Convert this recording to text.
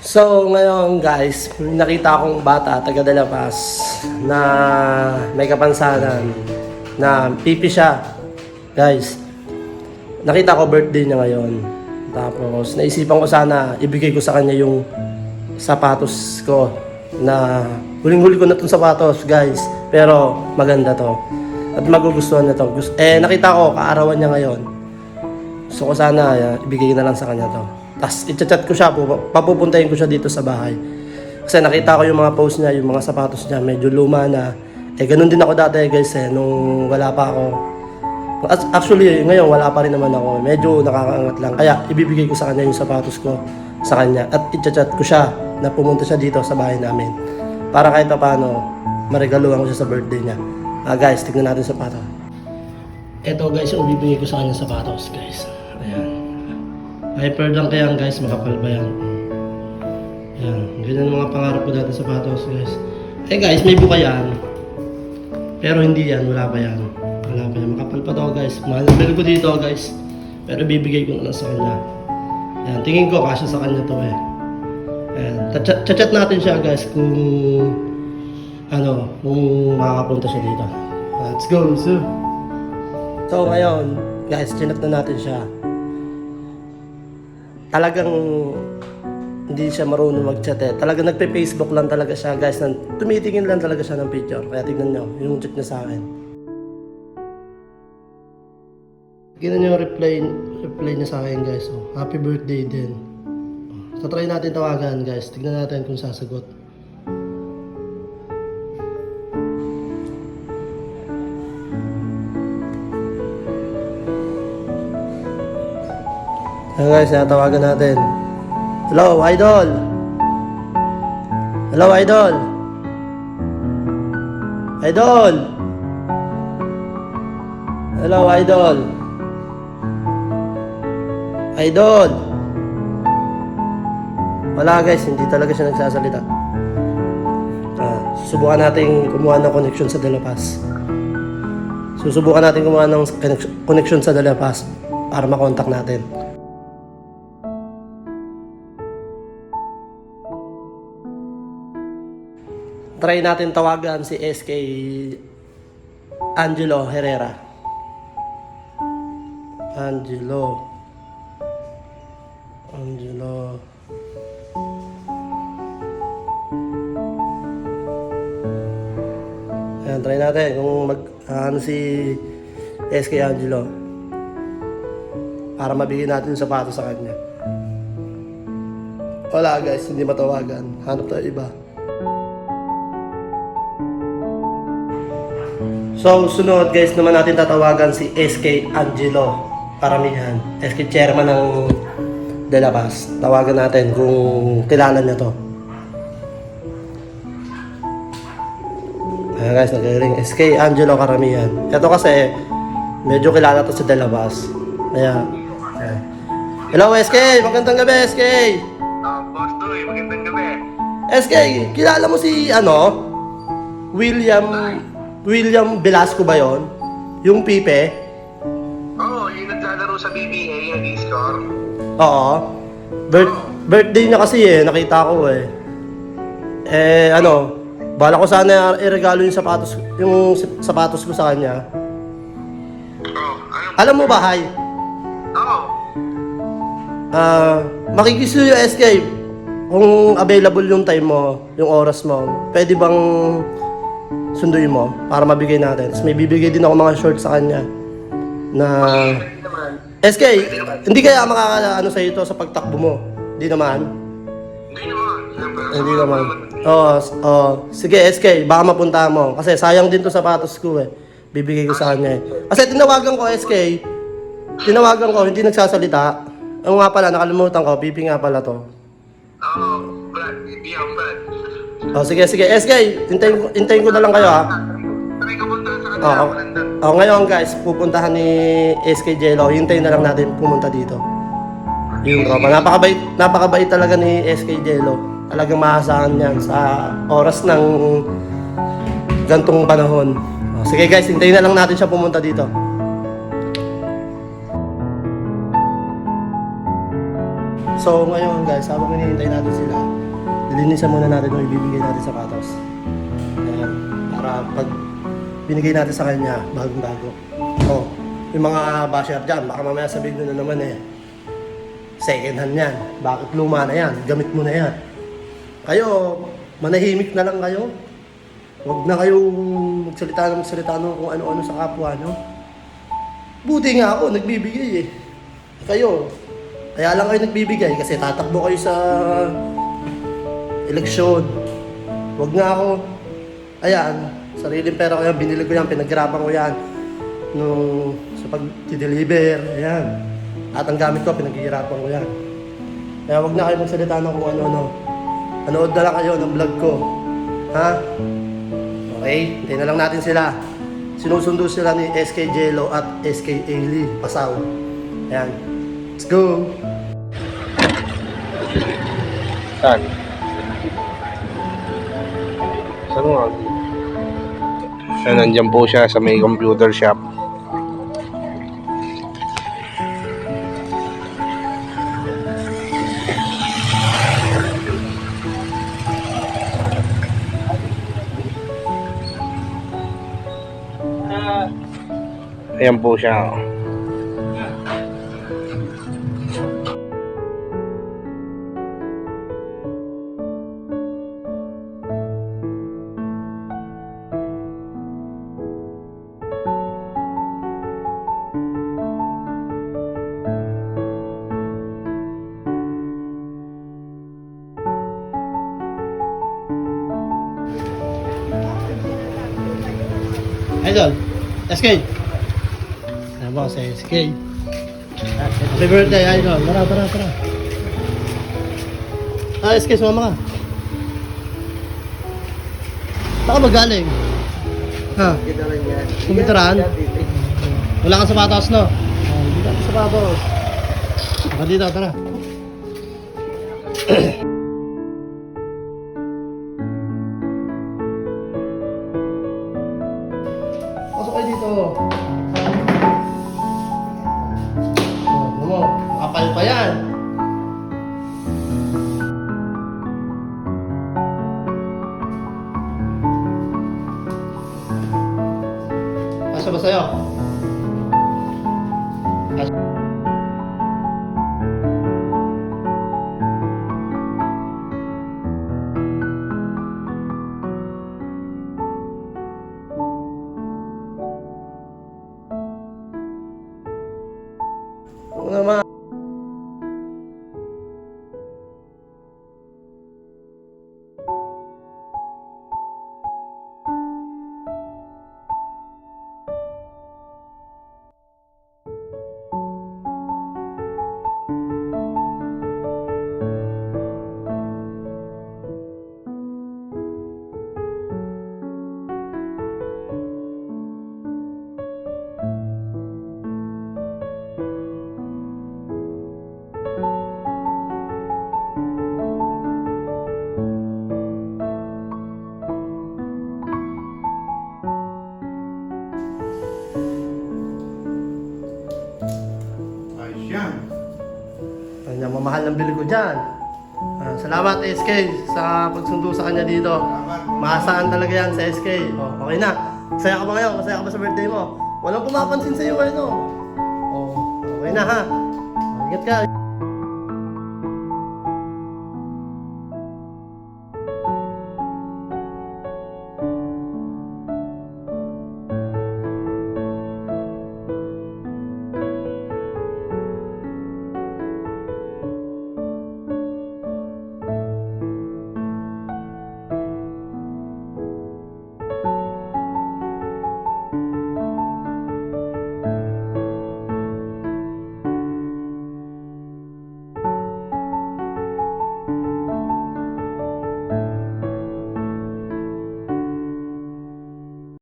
So ngayon guys, nakita akong bata taga Dalapas na may kapansanan na pipi siya. Guys, nakita ko birthday niya ngayon. Tapos naisipan ko sana ibigay ko sa kanya yung sapatos ko na huling-huli ko na itong sapatos guys. Pero maganda to at magugustuhan niya to. Nakita ko kaarawan niya ngayon. Gusto ko sana ibigay na lang sa kanya to. Tapos i-chat ko siya, papupuntahin ko siya dito sa bahay. Kasi nakita ko yung mga post niya, yung mga sapatos niya, medyo luma na. Ganun din ako dati guys nung wala pa ako. Actually, ngayon wala pa rin naman ako. Medyo nakakaangat lang. Kaya ibibigay ko sa kanya yung sapatos ko sa kanya. At i-chat ko siya na pumunta siya dito sa bahay namin. Para kahit pa paano, maregaluhan ko siya sa birthday niya. Guys, tignan natin sapatos. Ito guys, yung ibibigay ko sa kanya sapatos guys. Ayan. Hyper lang kaya guys, makapal ba yan? Ayan, ganyan mga pangarap ko dati sa sapatos guys. Guys, may buka yan. Pero hindi yan, wala pa yan. Wala pa yan, makapal pa to guys. Mahal na ko dito guys. Pero bibigay ko na lang sa kanya. Ayan, tingin ko kasya sa kanya to Ayan, chat natin siya guys kung kung makakapunta siya dito. Let's go, So ngayon, guys, chinat na natin siya. Talagang hindi siya marunong mag-chat Talagang nagpe-Facebook lang talaga siya guys. Tumitingin lang talaga siya ng picture. Kaya tignan nyo, yung chat niya sa akin. Tignan nyo yung reply niya sa akin guys. Happy birthday din. So try natin tawagan guys. Tignan natin kung sasagot. Ayan guys, natawagan natin. Hello, idol! Hello, idol! Idol! Hello, idol! Idol! Wala guys, hindi talaga siya nagsasalita. Susubukan natin kumuha ng connection sa Dalapas. Susubukan natin kumuha ng connection sa Dalapas para makontak natin. Try natin tawagan si SK Angelo Herrera. Angelo. Ayan, try natin kung si SK Angelo para mabigyan natin yung sapatos sa kanya. Wala guys, hindi matawagan. Hanap tayo iba. So, sunod guys naman natin tatawagan si SK Angelo Karamihan. SK chairman ng Dalapas. Tawagan natin kung kilala niya to. Ayan guys, nag-ring SK Angelo Karamihan. Ito kasi, medyo kilala to sa Dalapas. Ayan. Hello SK! Magandang gabi SK! Boss Toy, magandang gabi. SK, kilala mo si William Velasco ba yon? Yung pipe? Oo, yung naglalaro sa BBA, yung nag-score. Oo. Birthday niya kasi nakita ko bala ko sana iregalo yung sapatos ko sa kanya. Oo, Alam mo ba, Hay? Oo. Makikisuyo SK kung available yung time mo, yung oras mo. Pwede bang sunduin mo para mabigay natin? Tapos may bibigay din ako mga short sa kanya na SK, hindi kaya makakaano sa ito sa pagtakbo mo? Hindi naman? Hindi naman. Sige SK, baka mapunta mo. Kasi sayang din to sapatos ko bibigay ko sa kanya Kasi tinawagan ko SK, hindi nagsasalita. Ang nga pala, nakalimutan ko, pipi nga pala to. Oo, Brad, hindi ako Brad. Sige SK, hintayin ko na lang kayo Sabay ka punta sa kanila, nandun. Ngayon guys, pupuntahan ni SK Jello. Hintayin na lang natin pumunta dito. Yung tropa. Napakabait talaga ni SK Jello. Talagang maasahan yan sa oras ng gantong panahon. Sige guys, hintayin na lang natin siya pumunta dito. So ngayon guys, habang hinihintay natin sila, Lilinisan muna natin yung ibibigay natin sa patos. Ayan. Para pag binigay natin sa kanya, bagong-bago. Oh, yung mga basher dyan, baka mamaya sabihin nyo na naman second hand yan. Bakit luma na yan? Gamit mo na yan. Kayo, manahimik na lang kayo. Huwag na kayong magsalita ng kung ano-ano sa kapwa nyo. Buti nga ako, nagbibigay Kayo, kaya lang kayo nagbibigay kasi tatakbo kayo sa eleksyon. Huwag nga ako. Ayan, sariling pera ko yan, binili ko yan, pinaghirapan ko yan. Sa pag-deliver, ayan. At ang gamit ko, pinaghihirapan ko yan. Kaya huwag na kayo magsalita ng kung ano-ano. Anood na lang kayo ng vlog ko. Ha? Okay, hintayin na lang natin sila. Sinusundo sila ni SK Jello at SK Ailey Pasaw. Ayan. Let's go! Saan? Saan nga? Nandiyan po siya sa may computer shop. Ayan po siya. Idol, SK. Ano ba sa SK? Happy birthday, Idol. Tara. SK, sumama ka. Baka magaling. Ha? Kumpitaran? Wala kang sapatos, no? Hindi ka sapatos. Baka dito, tara. Pasok kayo dito. Ano mo? Makapal pa yan. Pasok ba sa'yo? Oo naman. Ang mamahal ng bili ko dyan. Salamat SK sa pagsundo sa kanya dito. Maasaan talaga yan sa SK. Oh, okay na. Masaya ka ba ngayon? Masaya ka ba sa birthday mo? Walang pumapansin sa iyo ngayon. Oh, okay na ha. Ingat ka.